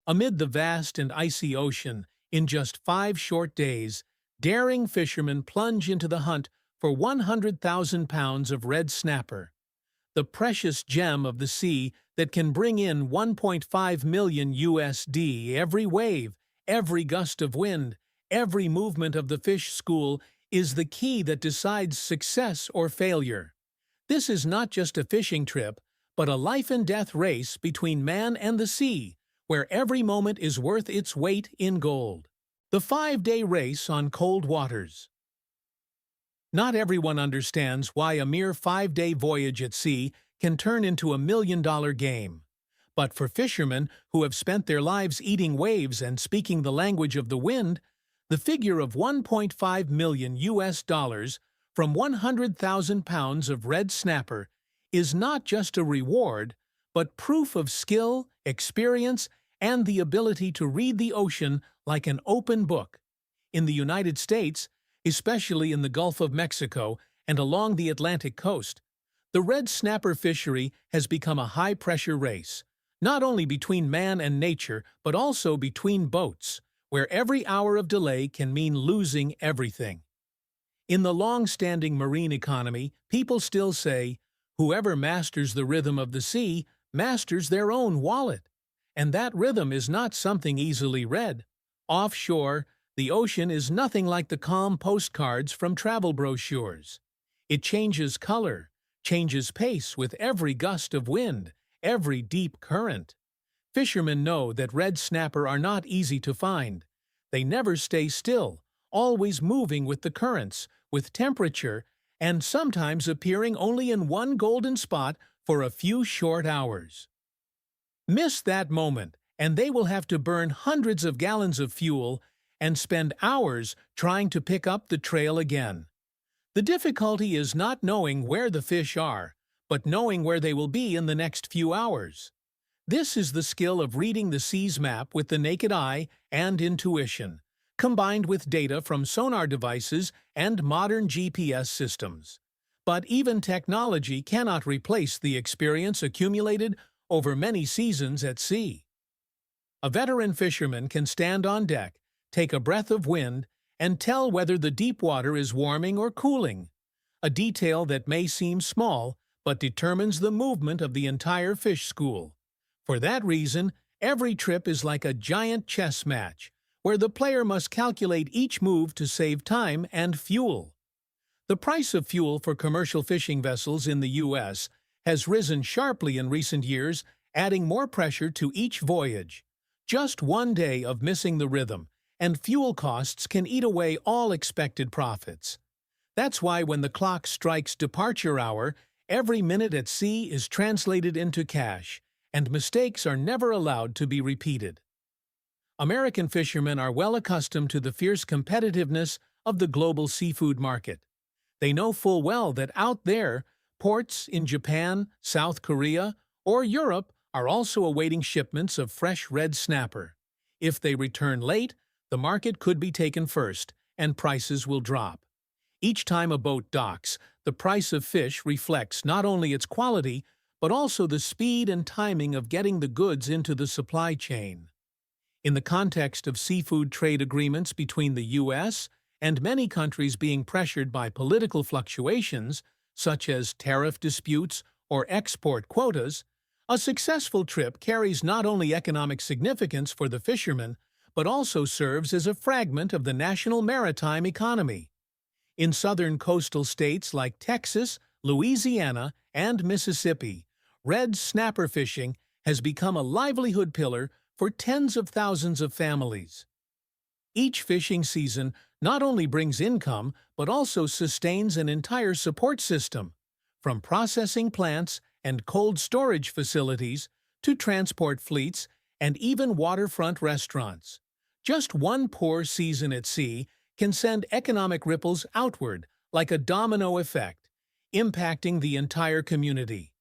Amid the vast and icy ocean, in just 5 short days, daring fishermen plunge into the hunt for 100,000 pounds of red snapper, the precious gem of the sea that can bring in 1.5 million USD every wave, every gust of wind, every movement of the fish school is the key that decides success or failure. This is not just a fishing trip, but a life-and-death race between man and the sea, where every moment is worth its weight in gold. The 5-day race on cold waters. Not everyone understands why a mere 5-day voyage at sea can turn into $1 million game. But for fishermen who have spent their lives eating waves and speaking the language of the wind, the figure of 1.5 million US dollars from 100,000 pounds of red snapper is not just a reward, but proof of skill, experience, and the ability to read the ocean like an open book. In the United States, especially in the Gulf of Mexico and along the Atlantic coast, the red snapper fishery has become a high-pressure race, not only between man and nature, but also between boats, where every hour of delay can mean losing everything. In the long-standing marine economy, people still say, whoever masters the rhythm of the sea masters their own wallet. And that rhythm is not something easily read. Offshore, the ocean is nothing like the calm postcards from travel brochures. It changes color, changes pace with every gust of wind, every deep current. Fishermen know that red snapper are not easy to find. They never stay still, always moving with the currents, with temperature, and sometimes appearing only in one golden spot for a few short hours. Miss that moment, and they will have to burn hundreds of gallons of fuel and spend hours trying to pick up the trail again. The difficulty is not knowing where the fish are, but knowing where they will be in the next few hours. This is the skill of reading the sea's map with the naked eye and intuition, combined with data from sonar devices and modern GPS systems. But even technology cannot replace the experience accumulated over many seasons at sea. A veteran fisherman can stand on deck, take a breath of wind, and tell whether the deep water is warming or cooling, a detail that may seem small but determines the movement of the entire fish school. For that reason, every trip is like a giant chess match, where the player must calculate each move to save time and fuel. The price of fuel for commercial fishing vessels in the U.S. has risen sharply in recent years, adding more pressure to each voyage. Just one day of missing the rhythm, and fuel costs can eat away all expected profits. That's why when the clock strikes departure hour, every minute at sea is translated into cash, and mistakes are never allowed to be repeated. American fishermen are well accustomed to the fierce competitiveness of the global seafood market. They know full well that out there, ports in Japan, South Korea, or Europe are also awaiting shipments of fresh red snapper. If they return late, the market could be taken first, and prices will drop. Each time a boat docks, the price of fish reflects not only its quality, but also the speed and timing of getting the goods into the supply chain. In the context of seafood trade agreements between the U.S. and many countries being pressured by political fluctuations, such as tariff disputes or export quotas, a successful trip carries not only economic significance for the fishermen, but also serves as a fragment of the national maritime economy. In southern coastal states like Texas, Louisiana, and Mississippi, red snapper fishing has become a livelihood pillar for tens of thousands of families. Each fishing season not only brings income, but also sustains an entire support system, from processing plants and cold storage facilities to transport fleets and even waterfront restaurants. Just one poor season at sea can send economic ripples outward like a domino effect, impacting the entire community.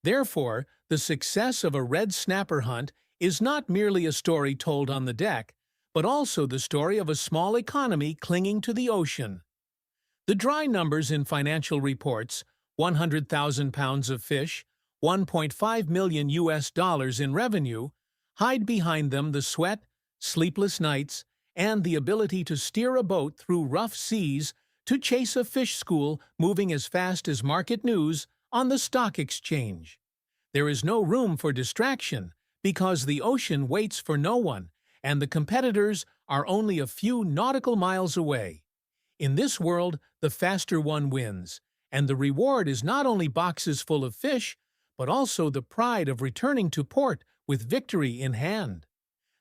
Therefore, the success of a red snapper hunt is not merely a story told on the deck, but also the story of a small economy clinging to the ocean. The dry numbers in financial reports, 100,000 pounds of fish, 1.5 million US dollars in revenue, hide behind them the sweat, sleepless nights, and the ability to steer a boat through rough seas to chase a fish school moving as fast as market news on the stock exchange. There is no room for distraction because the ocean waits for no one, and the competitors are only a few nautical miles away. In this world, the faster one wins, and the reward is not only boxes full of fish, but also the pride of returning to port with victory in hand.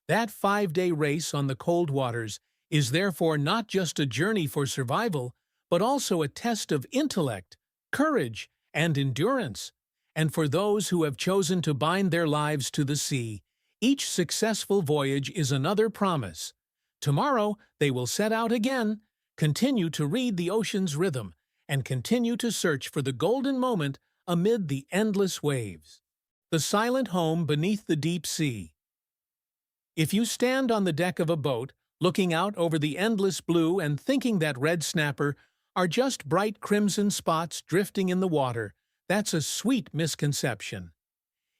That 5-day race on the cold waters is therefore not just a journey for survival, but also a test of intellect, courage, and endurance. And for those who have chosen to bind their lives to the sea, each successful voyage is another promise. Tomorrow they will set out again, continue to read the ocean's rhythm, and continue to search for the golden moment amid the endless waves. The silent home beneath the deep sea. If you stand on the deck of a boat, looking out over the endless blue and thinking that red snapper are just bright crimson spots drifting in the water, that's a sweet misconception.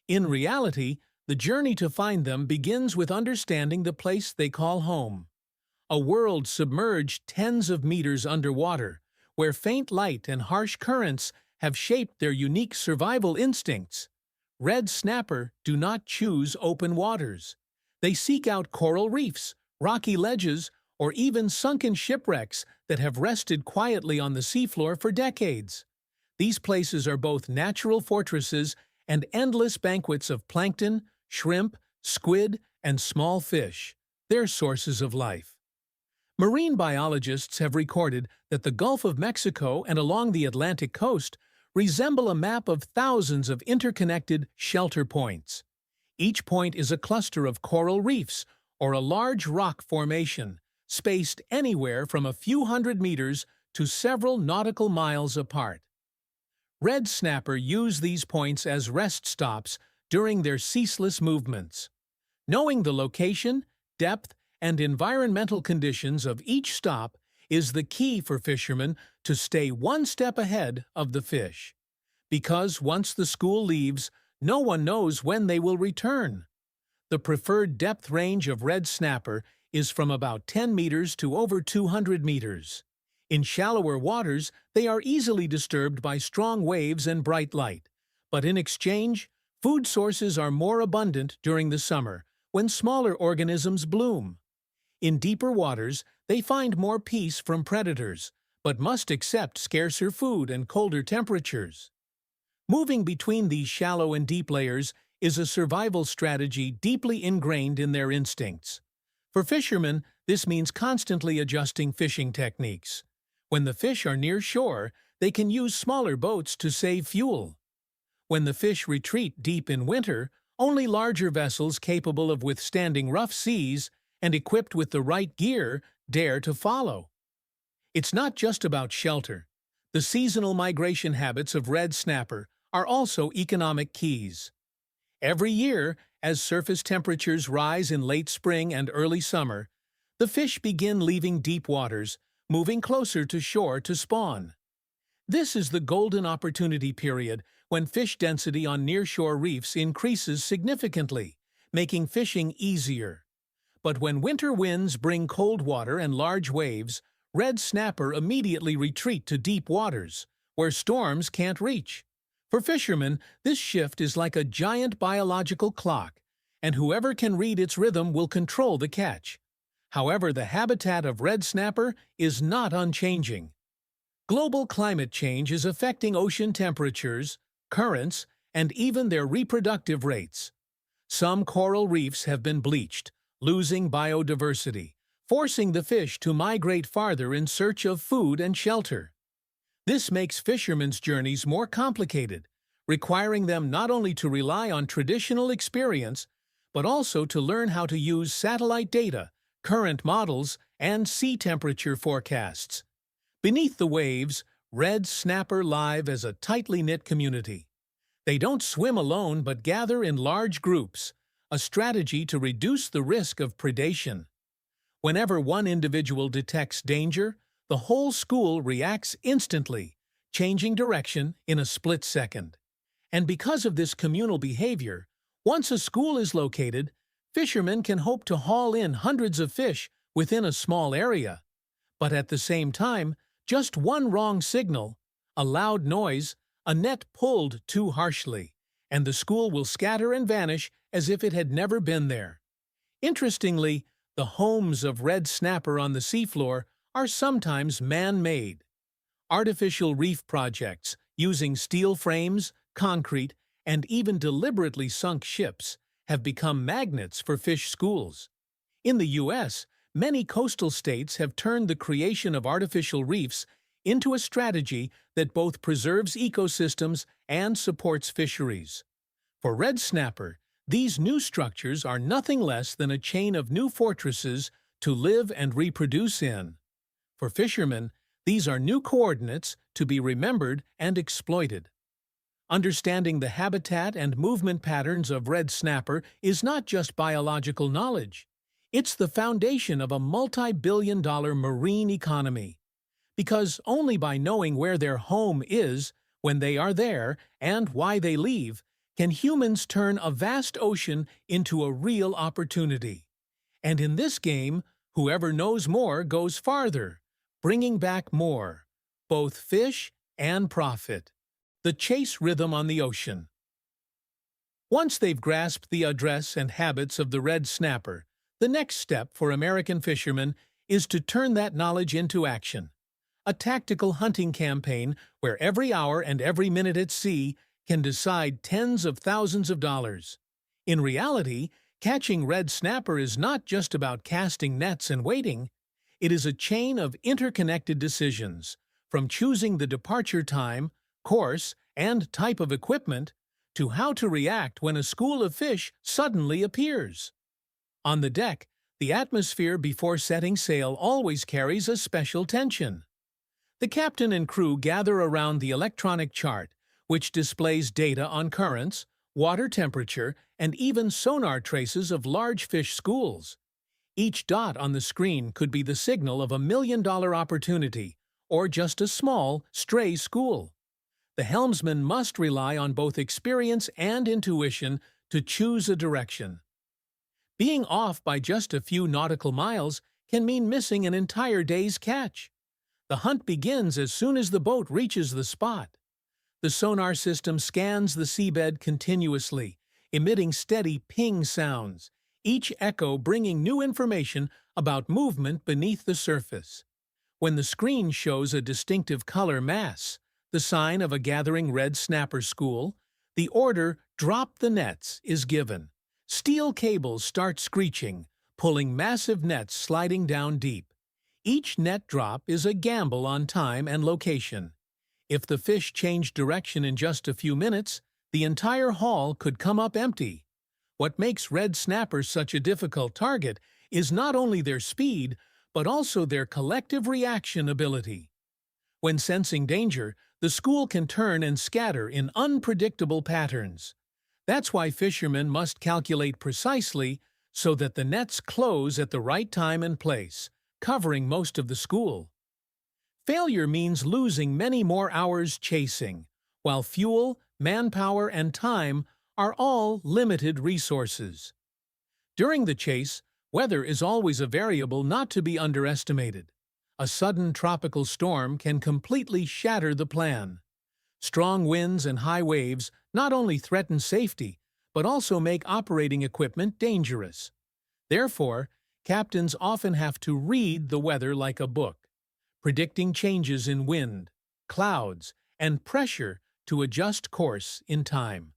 In reality, the journey to find them begins with understanding the place they call home. A world submerged tens of meters underwater, where faint light and harsh currents have shaped their unique survival instincts. Red snapper do not choose open waters. They seek out coral reefs, rocky ledges, or even sunken shipwrecks that have rested quietly on the seafloor for decades. These places are both natural fortresses and endless banquets of plankton, shrimp, squid, and small fish, their sources of life. Marine biologists have recorded that the Gulf of Mexico and along the Atlantic coast resemble a map of thousands of interconnected shelter points. Each point is a cluster of coral reefs or a large rock formation, spaced anywhere from a few hundred meters to several nautical miles apart. Red snapper use these points as rest stops during their ceaseless movements. Knowing the location, depth, and environmental conditions of each stop is the key for fishermen to stay one step ahead of the fish. Because once the school leaves, no one knows when they will return. The preferred depth range of red snapper is from about 10 meters to over 200 meters. In shallower waters, they are easily disturbed by strong waves and bright light. But in exchange, food sources are more abundant during the summer, when smaller organisms bloom. In deeper waters, they find more peace from predators, but must accept scarcer food and colder temperatures. Moving between these shallow and deep layers is a survival strategy deeply ingrained in their instincts. For fishermen, this means constantly adjusting fishing techniques. When the fish are near shore, they can use smaller boats to save fuel. When the fish retreat deep in winter, only larger vessels capable of withstanding rough seas and equipped with the right gear dare to follow. It's not just about shelter. The seasonal migration habits of red snapper are also economic keys. Every year, as surface temperatures rise in late spring and early summer, the fish begin leaving deep waters, moving closer to shore to spawn. This is the golden opportunity period when fish density on nearshore reefs increases significantly, making fishing easier. But when winter winds bring cold water and large waves, red snapper immediately retreat to deep waters, where storms can't reach. For fishermen, this shift is like a giant biological clock, and whoever can read its rhythm will control the catch. However, the habitat of red snapper is not unchanging. Global climate change is affecting ocean temperatures, currents, and even their reproductive rates. Some coral reefs have been bleached, losing biodiversity, forcing the fish to migrate farther in search of food and shelter. This makes fishermen's journeys more complicated, requiring them not only to rely on traditional experience, but also to learn how to use satellite data, current models, and sea temperature forecasts. Beneath the waves, red snapper live as a tightly knit community. They don't swim alone but gather in large groups, a strategy to reduce the risk of predation. Whenever one individual detects danger, the whole school reacts instantly, changing direction in a split second. And because of this communal behavior, once a school is located, Fishermen can hope to haul in hundreds of fish within a small area. But at the same time, just one wrong signal, a loud noise, a net pulled too harshly, and the school will scatter and vanish as if it had never been there. Interestingly, the homes of red snapper on the seafloor are sometimes man-made. Artificial reef projects, using steel frames, concrete, and even deliberately sunk ships, have become magnets for fish schools. In the U.S., many coastal states have turned the creation of artificial reefs into a strategy that both preserves ecosystems and supports fisheries. For red snapper, these new structures are nothing less than a chain of new fortresses to live and reproduce in. For fishermen, these are new coordinates to be remembered and exploited. Understanding the habitat and movement patterns of red snapper is not just biological knowledge. It's the foundation of a multi-billion-dollar marine economy. Because only by knowing where their home is, when they are there, and why they leave, can humans turn a vast ocean into a real opportunity. And in this game, whoever knows more goes farther, bringing back more, both fish and profit. The chase rhythm on the ocean. Once they've grasped the address and habits of the red snapper, the next step for American fishermen is to turn that knowledge into action. A tactical hunting campaign where every hour and every minute at sea can decide tens of thousands of dollars. In reality, catching red snapper is not just about casting nets and waiting. It is a chain of interconnected decisions, from choosing the departure time, course, and type of equipment, to how to react when a school of fish suddenly appears. On the deck, the atmosphere before setting sail always carries a special tension. The captain and crew gather around the electronic chart, which displays data on currents, water temperature, and even sonar traces of large fish schools. Each dot on the screen could be the signal of a million-dollar opportunity, or just a small, stray school. The helmsman must rely on both experience and intuition to choose a direction. Being off by just a few nautical miles can mean missing an entire day's catch. The hunt begins as soon as the boat reaches the spot. The sonar system scans the seabed continuously, emitting steady ping sounds, each echo bringing new information about movement beneath the surface. When the screen shows a distinctive color mass, the sign of a gathering red snapper school, the order "drop the nets" is given. Steel cables start screeching, pulling massive nets sliding down deep. Each net drop is a gamble on time and location. If the fish change direction in just a few minutes, the entire haul could come up empty. What makes red snapper such a difficult target is not only their speed, but also their collective reaction ability. When sensing danger, the school can turn and scatter in unpredictable patterns. That's why fishermen must calculate precisely so that the nets close at the right time and place, covering most of the school. Failure means losing many more hours chasing, while fuel, manpower, and time are all limited resources. During the chase, weather is always a variable not to be underestimated. A sudden tropical storm can completely shatter the plan. Strong winds and high waves not only threaten safety, but also make operating equipment dangerous. Therefore, captains often have to read the weather like a book, predicting changes in wind, clouds, and pressure to adjust course in time.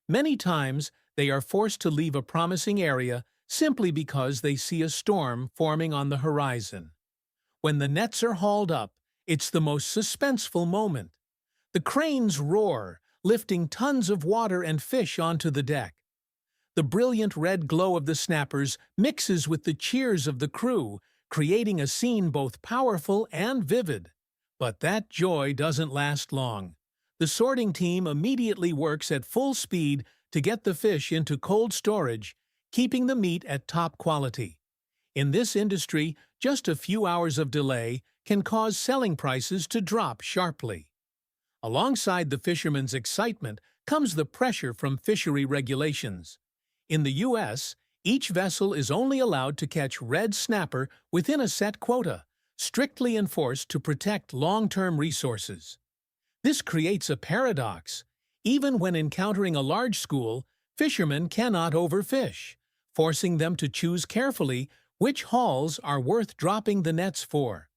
Many times, they are forced to leave a promising area simply because they see a storm forming on the horizon. When the nets are hauled up, it's the most suspenseful moment. The cranes roar, lifting tons of water and fish onto the deck. The brilliant red glow of the snappers mixes with the cheers of the crew, creating a scene both powerful and vivid. But that joy doesn't last long. The sorting team immediately works at full speed to get the fish into cold storage, keeping the meat at top quality. In this industry, just a few hours of delay can cause selling prices to drop sharply. Alongside the fishermen's excitement comes the pressure from fishery regulations. In the U.S., Each vessel is only allowed to catch red snapper within a set quota, strictly enforced to protect long-term resources. This creates a paradox. Even when encountering a large school, fishermen cannot overfish, forcing them to choose carefully which hauls are worth dropping the nets for.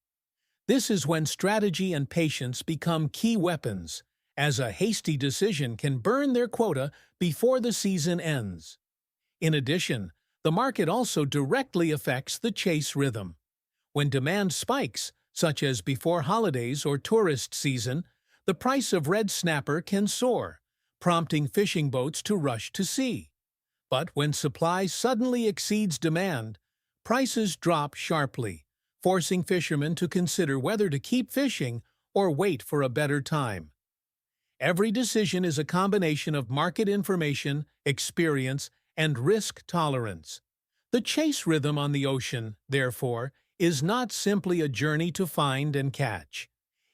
This is when strategy and patience become key weapons, as a hasty decision can burn their quota before the season ends. In addition, the market also directly affects the chase rhythm. When demand spikes, such as before holidays or tourist season, the price of red snapper can soar, prompting fishing boats to rush to sea. But when supply suddenly exceeds demand, prices drop sharply, forcing fishermen to consider whether to keep fishing or wait for a better time. Every decision is a combination of market information, experience, and risk tolerance. The chase rhythm on the ocean, therefore, is not simply a journey to find and catch.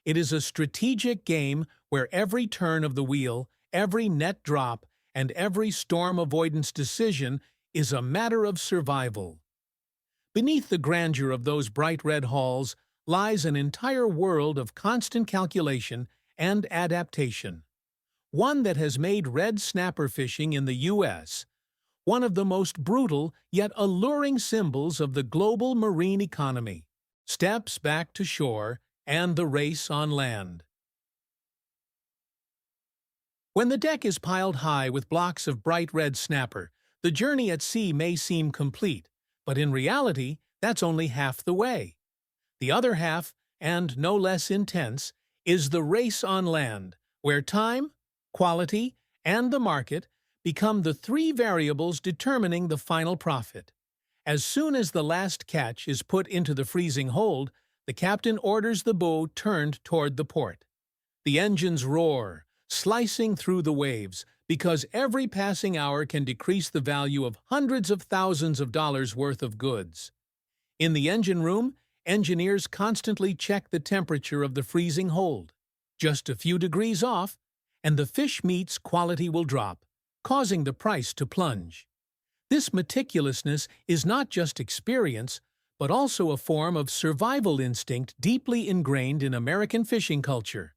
It is a strategic game where every turn of the wheel, every net drop, and every storm avoidance decision is a matter of survival. Beneath the grandeur of those bright red hulls lies an entire world of constant calculation and adaptation. One that has made red snapper fishing in the U.S. one of the most brutal yet alluring symbols of the global marine economy. Steps back to shore and the race on land. When the deck is piled high with blocks of bright red snapper, the journey at sea may seem complete, but in reality, that's only half the way. The other half, and no less intense, is the race on land, where time, quality, and the market become the three variables determining the final profit. As soon as the last catch is put into the freezing hold, the captain orders the bow turned toward the port. The engines roar, slicing through the waves, because every passing hour can decrease the value of hundreds of thousands of dollars worth of goods. In the engine room, engineers constantly check the temperature of the freezing hold. Just a few degrees off, and the fish meat's quality will drop, causing the price to plunge. This meticulousness is not just experience, but also a form of survival instinct deeply ingrained in American fishing culture.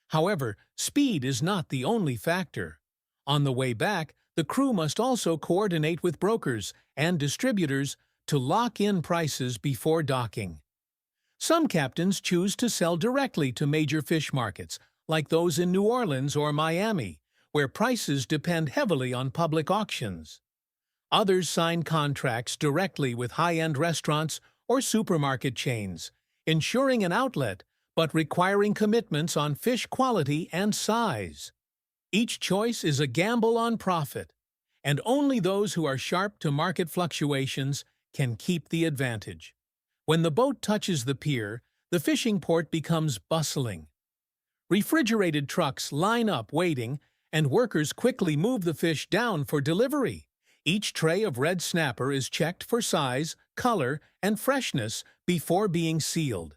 However, speed is not the only factor. On the way back, the crew must also coordinate with brokers and distributors to lock in prices before docking. Some captains choose to sell directly to major fish markets, like those in New Orleans or Miami, where prices depend heavily on public auctions. Others sign contracts directly with high-end restaurants or supermarket chains, ensuring an outlet but requiring commitments on fish quality and size. Each choice is a gamble on profit, and only those who are sharp to market fluctuations can keep the advantage. When the boat touches the pier, the fishing port becomes bustling. Refrigerated trucks line up waiting, and workers quickly move the fish down for delivery. Each tray of red snapper is checked for size, color, and freshness before being sealed.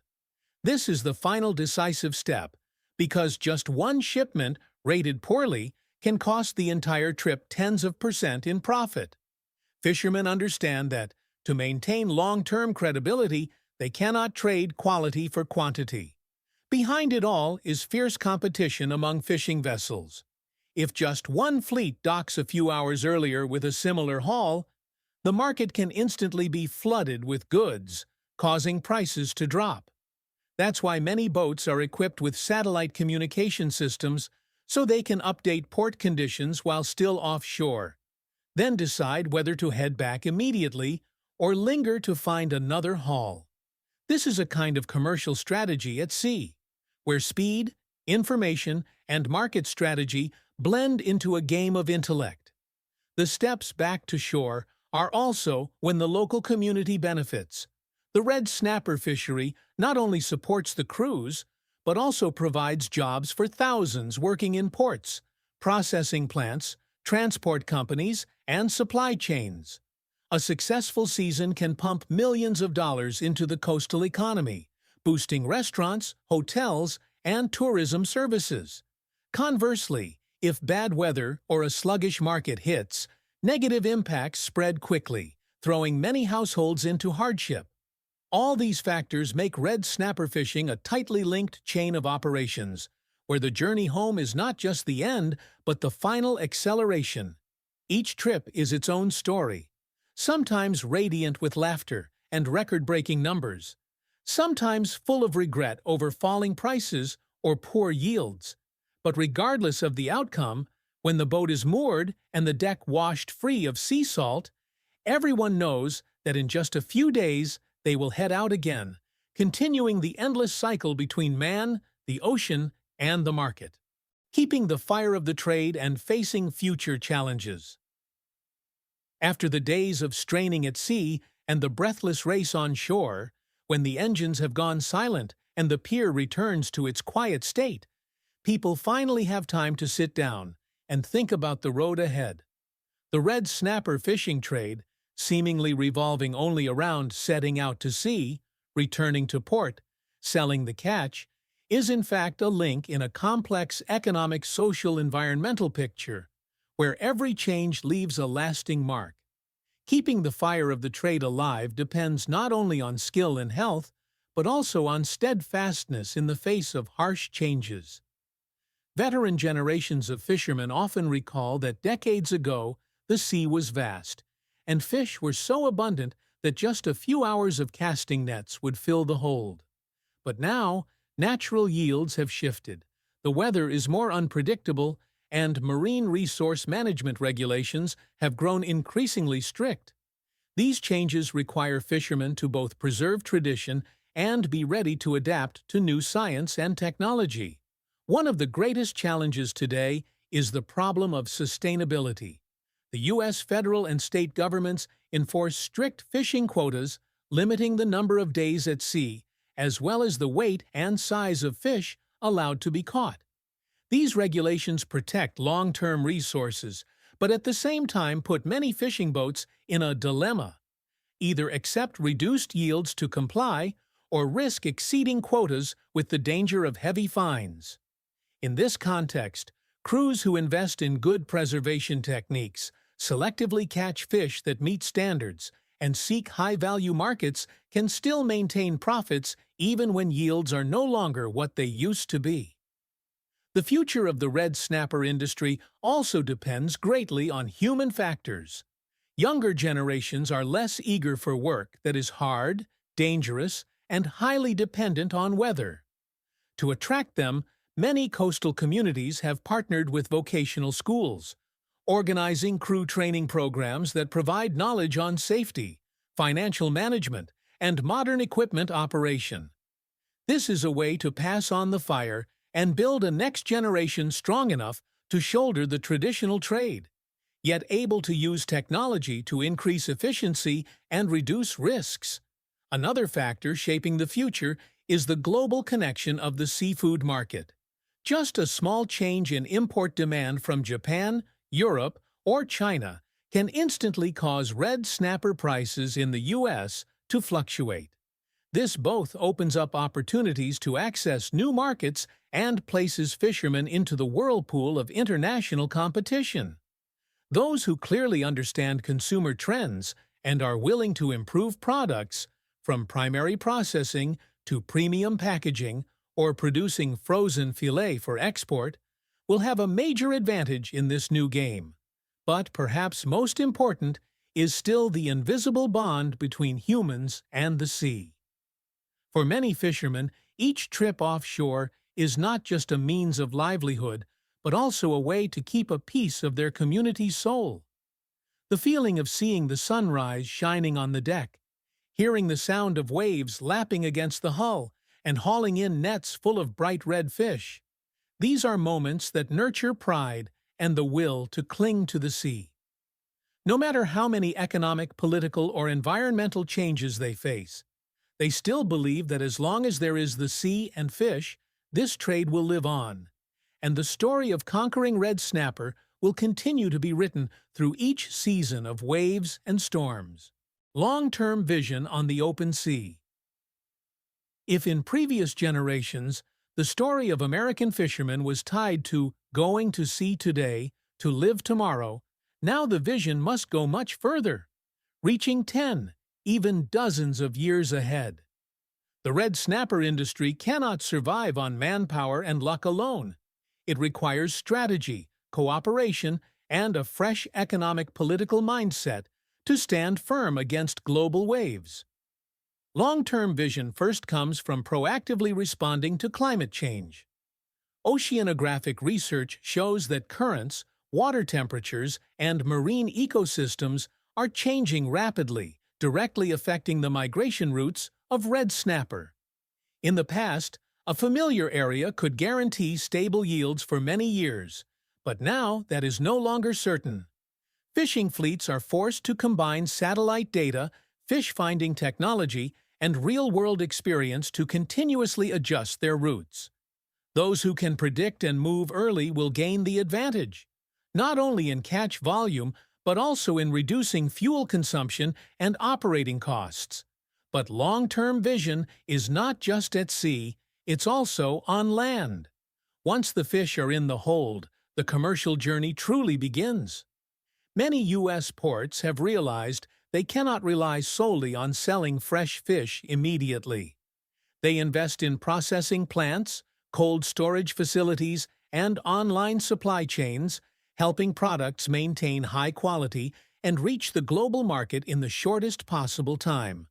This is the final decisive step, because just one shipment rated poorly can cost the entire trip tens of % in profit. Fishermen understand that, to maintain long-term credibility, they cannot trade quality for quantity. Behind it all is fierce competition among fishing vessels. If just one fleet docks a few hours earlier with a similar haul, the market can instantly be flooded with goods, causing prices to drop. That's why many boats are equipped with satellite communication systems so they can update port conditions while still offshore, then decide whether to head back immediately or linger to find another haul. This is a kind of commercial strategy at sea, where speed, information, and market strategy blend into a game of intellect. The steps back to shore are also when the local community benefits. The red snapper fishery not only supports the crews, but also provides jobs for thousands working in ports, processing plants, transport companies, and supply chains. A successful season can pump millions of dollars into the coastal economy, boosting restaurants, hotels, and tourism services. Conversely, if bad weather or a sluggish market hits, negative impacts spread quickly, throwing many households into hardship. All these factors make red snapper fishing a tightly linked chain of operations, where the journey home is not just the end, but the final acceleration. Each trip is its own story, sometimes radiant with laughter and record-breaking numbers, sometimes full of regret over falling prices or poor yields. But regardless of the outcome, when the boat is moored and the deck washed free of sea salt, everyone knows that in just a few days they will head out again, continuing the endless cycle between man, the ocean, and the market, keeping the fire of the trade and facing future challenges. After the days of straining at sea and the breathless race on shore, when the engines have gone silent and the pier returns to its quiet state, people finally have time to sit down and think about the road ahead. The red snapper fishing trade, seemingly revolving only around setting out to sea, returning to port, selling the catch, is in fact a link in a complex economic, social, environmental picture, where every change leaves a lasting mark. Keeping the fire of the trade alive depends not only on skill and health, but also on steadfastness in the face of harsh changes. Veteran generations of fishermen often recall that decades ago the sea was vast, and fish were so abundant that just a few hours of casting nets would fill the hold. But now, natural yields have shifted, the weather is more unpredictable, and marine resource management regulations have grown increasingly strict. These changes require fishermen to both preserve tradition and be ready to adapt to new science and technology. One of the greatest challenges today is the problem of sustainability. The U.S. federal and state governments enforce strict fishing quotas, limiting the number of days at sea, as well as the weight and size of fish allowed to be caught. These regulations protect long-term resources, but at the same time put many fishing boats in a dilemma: either accept reduced yields to comply, or risk exceeding quotas with the danger of heavy fines. In this context, crews who invest in good preservation techniques, selectively catch fish that meet standards, and seek high-value markets can still maintain profits even when yields are no longer what they used to be. The future of the red snapper industry also depends greatly on human factors. Younger generations are less eager for work that is hard, dangerous, and highly dependent on weather. To attract them, many coastal communities have partnered with vocational schools, organizing crew training programs that provide knowledge on safety, financial management, and modern equipment operation. This is a way to pass on the fire and build a next generation strong enough to shoulder the traditional trade, yet able to use technology to increase efficiency and reduce risks. Another factor shaping the future is the global connection of the seafood market. Just a small change in import demand from Japan, Europe, or China can instantly cause red snapper prices in the U.S. to fluctuate. This both opens up opportunities to access new markets and places fishermen into the whirlpool of international competition. Those who clearly understand consumer trends and are willing to improve products, from primary processing to premium packaging or producing frozen filet for export, will have a major advantage in this new game. But perhaps most important is still the invisible bond between humans and the sea. For many fishermen, each trip offshore is not just a means of livelihood, but also a way to keep a piece of their community's soul. The feeling of seeing the sunrise shining on the deck, hearing the sound of waves lapping against the hull, and hauling in nets full of bright red fish. These are moments that nurture pride and the will to cling to the sea. No matter how many economic, political, or environmental changes they face, they still believe that as long as there is the sea and fish, this trade will live on, and the story of conquering red snapper will continue to be written through each season of waves and storms. Long-term vision on the open sea. If in previous generations, the story of American fishermen was tied to going to sea today, to live tomorrow, now the vision must go much further. reaching 10, even dozens of years ahead. The red snapper industry cannot survive on manpower and luck alone. It requires strategy, cooperation, and a fresh economic political mindset to stand firm against global waves. Long-term vision first comes from proactively responding to climate change. Oceanographic research shows that currents, water temperatures, and marine ecosystems are changing rapidly, directly affecting the migration routes of red snapper. In the past, a familiar area could guarantee stable yields for many years, but now that is no longer certain. Fishing fleets are forced to combine satellite data, fish-finding technology, and real-world experience to continuously adjust their routes. Those who can predict and move early will gain the advantage, not only in catch volume, but also in reducing fuel consumption and operating costs. But long-term vision is not just at sea, it's also on land. Once the fish are in the hold, the commercial journey truly begins. Many U.S. ports have realized they cannot rely solely on selling fresh fish immediately. They invest in processing plants, cold storage facilities, and online supply chains, helping products maintain high quality and reach the global market in the shortest possible time.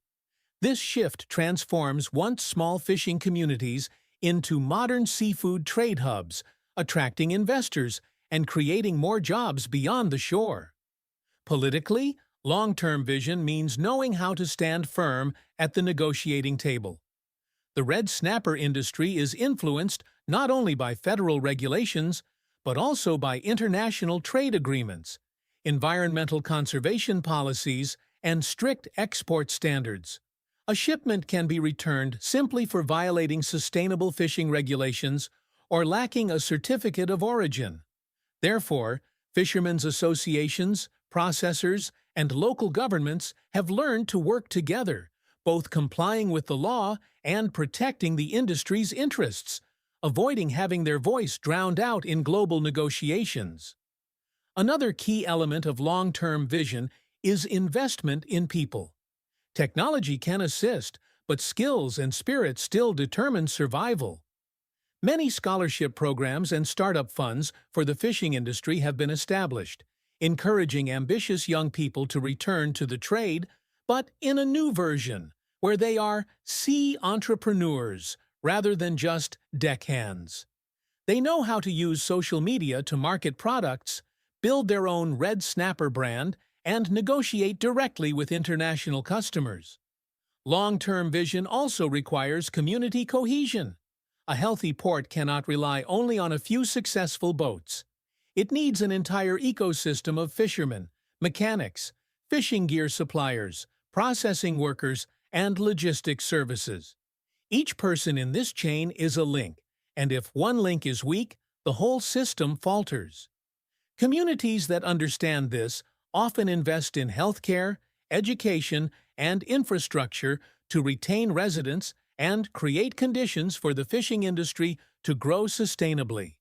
This shift transforms once small fishing communities into modern seafood trade hubs, attracting investors and creating more jobs beyond the shore. Politically, long-term vision means knowing how to stand firm at the negotiating table. The red snapper industry is influenced not only by federal regulations, but also by international trade agreements, environmental conservation policies, and strict export standards. A shipment can be returned simply for violating sustainable fishing regulations or lacking a certificate of origin. Therefore, fishermen's associations, processors, and local governments have learned to work together, both complying with the law and protecting the industry's interests, avoiding having their voice drowned out in global negotiations. Another key element of long-term vision is investment in people. Technology can assist, but skills and spirit still determine survival. Many scholarship programs and startup funds for the fishing industry have been established, encouraging ambitious young people to return to the trade, but in a new version, where they are sea entrepreneurs rather than just deckhands. They know how to use social media to market products, build their own red snapper brand, and negotiate directly with international customers. Long-term vision also requires community cohesion. A healthy port cannot rely only on a few successful boats. It needs an entire ecosystem of fishermen, mechanics, fishing gear suppliers, processing workers, and logistics services. Each person in this chain is a link, and if one link is weak, the whole system falters. Communities that understand this often invest in healthcare, education, and infrastructure to retain residents and create conditions for the fishing industry to grow sustainably.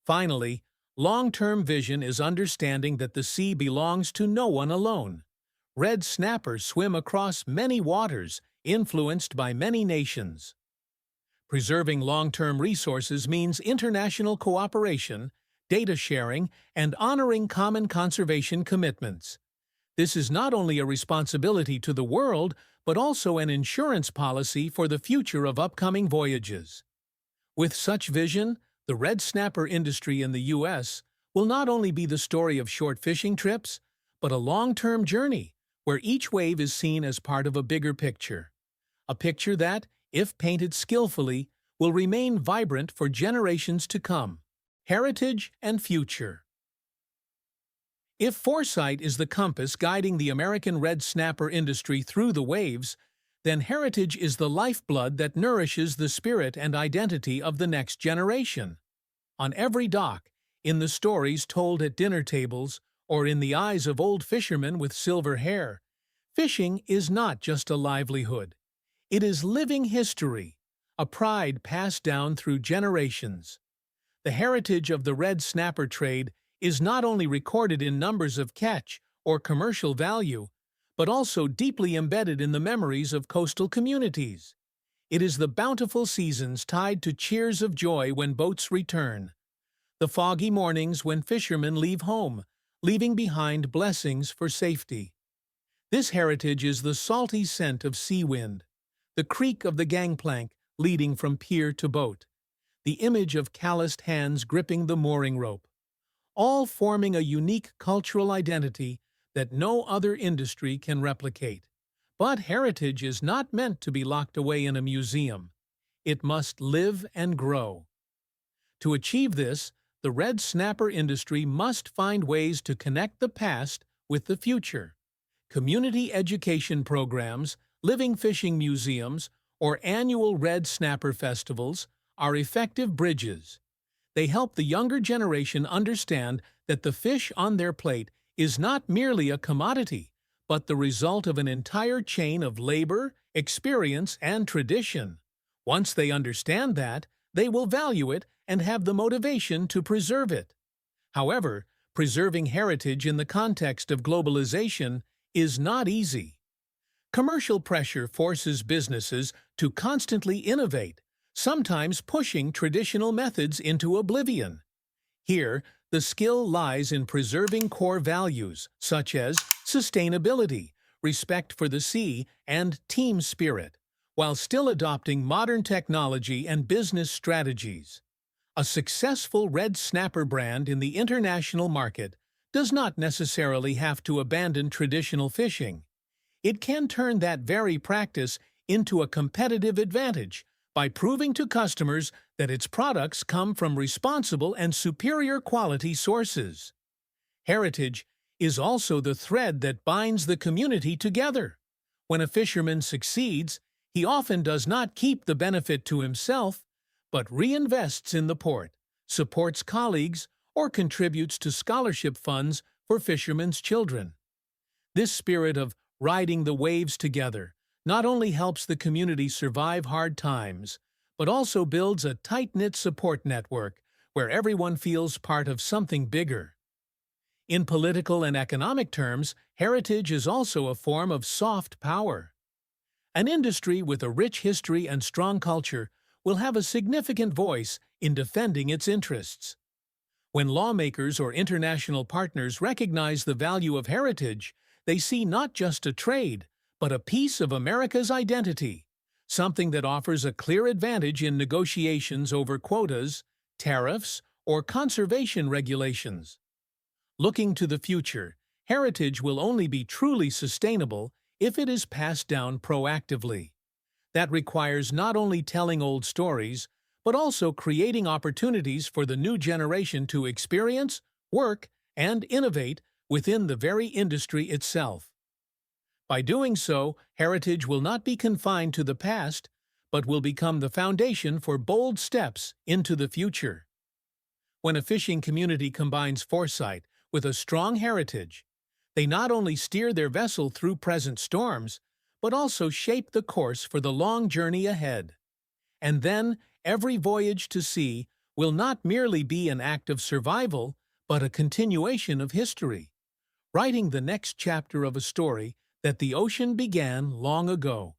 Finally, long-term vision is understanding that the sea belongs to no one alone. Red snappers swim across many waters, influenced by many nations. Preserving long-term resources means international cooperation, data sharing, and honoring common conservation commitments. This is not only a responsibility to the world, but also an insurance policy for the future of upcoming voyages. With such vision, the red snapper industry in the U.S. will not only be the story of short fishing trips, but a long-term journey where each wave is seen as part of a bigger picture. A picture that, if painted skillfully, will remain vibrant for generations to come. Heritage and future. If foresight is the compass guiding the American red snapper industry through the waves, then heritage is the lifeblood that nourishes the spirit and identity of the next generation. On every dock, in the stories told at dinner tables, or in the eyes of old fishermen with silver hair, fishing is not just a livelihood. It is living history, a pride passed down through generations. The heritage of the red snapper trade is not only recorded in numbers of catch or commercial value, but also deeply embedded in the memories of coastal communities. It is the bountiful seasons tied to cheers of joy when boats return, the foggy mornings when fishermen leave home, leaving behind blessings for safety. This heritage is the salty scent of sea wind, the creak of the gangplank leading from pier to boat, the image of calloused hands gripping the mooring rope, all forming a unique cultural identity that no other industry can replicate. But heritage is not meant to be locked away in a museum. It must live and grow. To achieve this, the red snapper industry must find ways to connect the past with the future. Community education programs, living fishing museums, or annual red snapper festivals are effective bridges. They help the younger generation understand that the fish on their plate is not merely a commodity, but the result of an entire chain of labor, experience, and tradition. Once they understand that, they will value it and have the motivation to preserve it. However, preserving heritage in the context of globalization is not easy. Commercial pressure forces businesses to constantly innovate, sometimes pushing traditional methods into oblivion. Here, the skill lies in preserving core values such as sustainability, respect for the sea, and team spirit, while still adopting modern technology and business strategies. A successful red snapper brand in the international market does not necessarily have to abandon traditional fishing. It can turn that very practice into a competitive advantage by proving to customers that its products come from responsible and superior quality sources. Heritage is also the thread that binds the community together. When a fisherman succeeds, he often does not keep the benefit to himself, but reinvests in the port, supports colleagues, or contributes to scholarship funds for fishermen's children. This spirit of riding the waves together not only helps the community survive hard times, but also builds a tight-knit support network where everyone feels part of something bigger. In political and economic terms, heritage is also a form of soft power. An industry with a rich history and strong culture will have a significant voice in defending its interests. When lawmakers or international partners recognize the value of heritage, they see not just a trade, but a piece of America's identity, something that offers a clear advantage in negotiations over quotas, tariffs, or conservation regulations. Looking to the future, heritage will only be truly sustainable if it is passed down proactively. That requires not only telling old stories, but also creating opportunities for the new generation to experience, work, and innovate within the very industry itself. By doing so, heritage will not be confined to the past, but will become the foundation for bold steps into the future. When a fishing community combines foresight with a strong heritage, they not only steer their vessel through present storms, but also shape the course for the long journey ahead. And then, every voyage to sea will not merely be an act of survival, but a continuation of history, writing the next chapter of a story that the ocean began long ago.